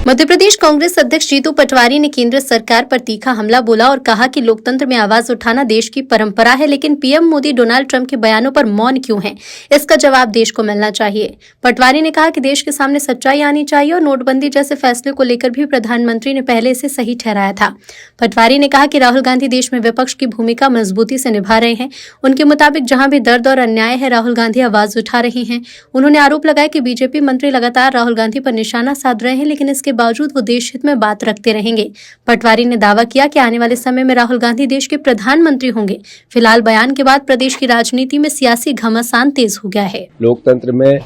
मध्य प्रदेश कांग्रेस अध्यक्ष जीतू पटवारी ने केंद्र सरकार पर तीखा हमला बोला और कहा कि लोकतंत्र में आवाज उठाना देश की परंपरा है, लेकिन पीएम मोदी डोनाल्ड ट्रंप के बयानों पर मौन क्यों हैं? इसका जवाब देश को मिलना चाहिए। पटवारी ने कहा कि देश के सामने सच्चाई आनी चाहिए और नोटबंदी जैसे फैसले को लेकर भी प्रधानमंत्री ने पहले इसे सही ठहराया था। पटवारी ने कहा कि राहुल गांधी देश में विपक्ष की भूमिका मजबूती से निभा रहे हैं। उनके मुताबिक जहां भी दर्द और अन्याय है, राहुल गांधी आवाज उठा रहे हैं। उन्होंने आरोप लगाया कि बीजेपी मंत्री लगातार राहुल गांधी पर निशाना साध रहे हैं, लेकिन इसके बावजूद वो देश हित में बात रखते रहेंगे। पटवारी ने दावा किया कि आने वाले समय में राहुल गांधी देश के प्रधानमंत्री होंगे। फिलहाल बयान के बाद प्रदेश की राजनीति में सियासी घमासान तेज हो गया है। लोकतंत्र में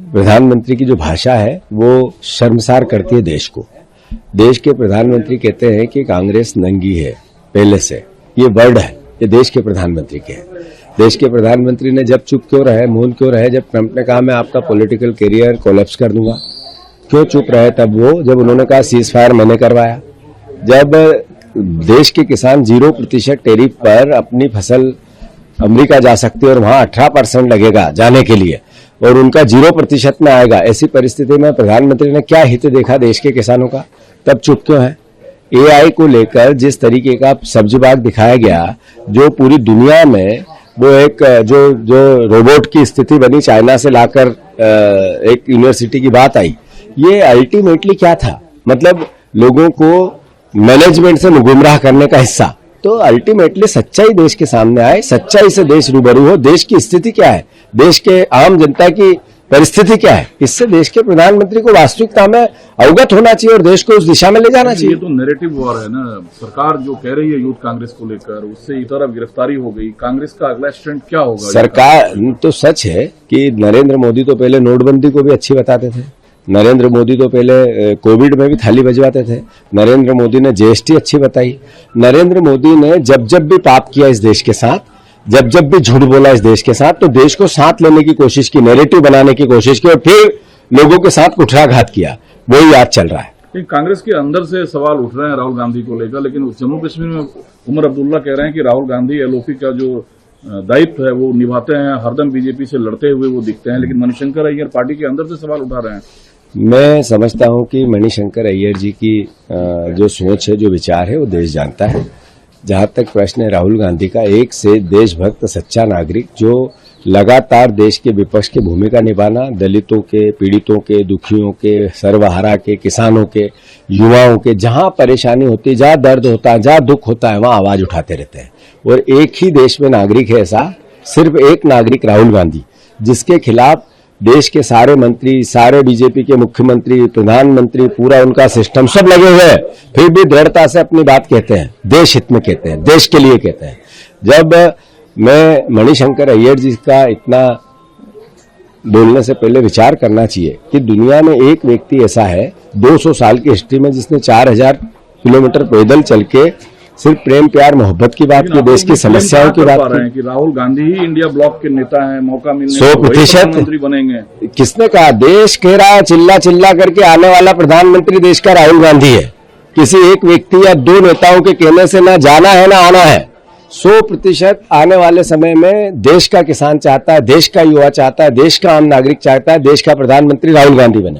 प्रधानमंत्री की जो भाषा है वो शर्मसार करती है देश को। देश के प्रधानमंत्री कहते हैं कि कांग्रेस नंगी है पहले से, ये वर्ड है, ये देश के प्रधानमंत्री के हैं। देश के प्रधानमंत्री ने जब चुप क्यों रहे, मौन क्यों रहे? जब ट्रंप ने कहा मैं आपका पॉलिटिकल करियर कोलैप्स कर दूंगा, क्यों चुप रहे तब वो? जब उन्होंने कहा सीज फायर मैंने करवाया। जब देश के किसान 0% टैरिफ पर अपनी फसल अमेरिका जा सकती है और वहां 18% लगेगा जाने के लिए और उनका 0% में आएगा, ऐसी परिस्थिति में प्रधानमंत्री ने क्या हित देखा देश के किसानों का? तब चुप क्यों है? एआई को लेकर जिस तरीके का सब्जी बाग दिखाया गया, जो पूरी दुनिया में वो एक जो रोबोट की स्थिति बनी, चाइना से लाकर एक यूनिवर्सिटी की बात आई, ये अल्टीमेटली क्या था? मतलब लोगों को मैनेजमेंट से गुमराह करने का हिस्सा। तो अल्टीमेटली सच्चाई देश के सामने आए, सच्चाई से देश रूबरू हो। देश की स्थिति क्या है, देश के आम जनता की परिस्थिति क्या है, इससे देश के प्रधानमंत्री को वास्तविकता में अवगत होना चाहिए और देश को उस दिशा में ले जाना चाहिए। ये तो नैरेटिव वॉर है ना, सरकार जो कह रही है यूथ कांग्रेस को लेकर, उससे इस तरफ गिरफ्तारी हो गई। कांग्रेस का अगला स्टैंड क्या होगा? सरकार तो सच है कि नरेंद्र मोदी तो पहले नोटबंदी को भी अच्छी बताते थे, नरेंद्र मोदी तो पहले कोविड में भी थाली बजवाते थे, नरेंद्र मोदी ने जीएसटी अच्छी बताई, नरेंद्र मोदी ने जब जब भी पाप किया इस देश के साथ, जब जब भी झूठ बोला इस देश के साथ, तो देश को साथ लेने की कोशिश की, नैरेटिव बनाने की कोशिश की और फिर लोगों के साथ कुठाराघात किया। वही याद चल रहा है। कांग्रेस के अंदर से सवाल उठ रहे हैं राहुल गांधी को लेकर, लेकिन जम्मू कश्मीर में उमर अब्दुल्ला कह रहे हैं कि राहुल गांधी एलओपी का जो दायित्व है वो निभाते हैं, हरदम बीजेपी से लड़ते हुए वो दिखते हैं, लेकिन मणिशंकर अय्यर पार्टी के अंदर से सवाल उठा रहे हैं। मैं समझता हूं कि मणिशंकर अय्यर जी की जो सोच है, जो विचार है, वो देश जानता है। जहां तक प्रश्न है राहुल गांधी का, एक से देशभक्त सच्चा नागरिक जो लगातार देश के विपक्ष की भूमिका निभाना, दलितों के, पीड़ितों के, दुखियों के, सर्वहारा के, किसानों के, युवाओं के, जहां परेशानी होती है, जहां दर्द होता है, जहां दुख होता है, वहां आवाज उठाते रहते हैं। और एक ही देश में नागरिक है ऐसा, सिर्फ एक नागरिक राहुल गांधी, जिसके खिलाफ देश के सारे मंत्री, सारे बीजेपी के मुख्यमंत्री, प्रधानमंत्री, पूरा उनका सिस्टम सब लगे हुए हैं, फिर भी दृढ़ता से अपनी बात कहते हैं, देश हित में कहते हैं, देश के लिए कहते हैं। जब मैं मणिशंकर अय्यर जी का इतना बोलने से पहले विचार करना चाहिए कि दुनिया में एक व्यक्ति ऐसा है 200 साल की हिस्ट्री में जिसने 4000 किलोमीटर पैदल चल के सिर्फ प्रेम प्यार मोहब्बत की बात की, देश की समस्याओं की बात की। कि राहुल गांधी ही इंडिया ब्लॉक के नेता हैं, मौका मिलने 100% मंत्री बनेंगे। किसने कहा? देश कह रहा है, चिल्ला चिल्ला करके आने वाला प्रधानमंत्री देश का राहुल गांधी है। किसी एक व्यक्ति या दो नेताओं के कहने से ना जाना है ना आना है। 100% आने वाले समय में देश का किसान चाहता है, देश का युवा चाहता है, देश का आम नागरिक चाहता है, देश का प्रधानमंत्री राहुल गांधी बने।